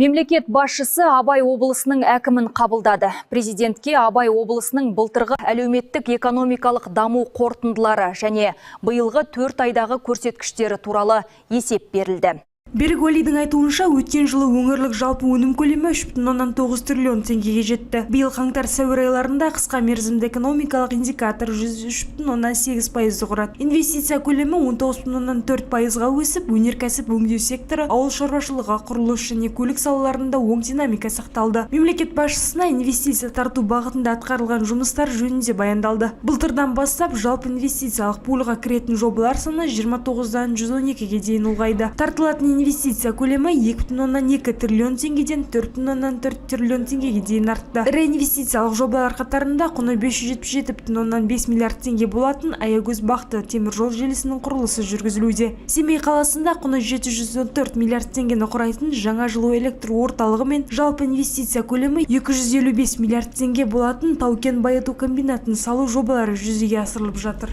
Мемлекет басшысы Абай облысының әкімін қабылдады. Президентке Абай облысының былтырғы әлеуметтік экономикалық даму қорытындылары және биылғы 4 айдағы көрсеткіштері туралы есеп берілді. Берік Уәлидің айтуынша, өткен жылы өңірлік жалпы өнім көлемі 3,9 триллион теңгеге жетті. Биыл қаңтар-сәуір айларында қысқа мерзімді экономикалық индикатор 103,8% құрады. Инвестиция көлемі 19,4%-ға өсіп, өнеркәсіп өңдеу секторы, ауыл шаруашылығы, құрылыс және көлік салаларында оң динамика сақталды. Мемлекет басшысына инвестиция тарту бағытында атқарылған жұмыстар жөнінде баяндалды. Былтырдан бастап жалпы инвестициялық пулға кіретін жобалар саны 29-дан 112-ге дейін ұлғайды. Тартылатын инвестиция көлемі 2,2 триллион теңгеден 4,4 триллион теңгеге дейін артты. Ірі инвестициялық жобалар қатарында құны 577,5 миллиард теңге болатын Аягөз-Бақты темір жол желісінің құрылысы жүргізілуде. Семей қаласында құны 714 миллиард теңгені құрайтын жаңа жылу электр орталығы мен жалпы инвестиция көлемі 255 миллиард теңге болатын Тау-кен байыту комбинатын салу жобалары жүзеге асырылып жатыр.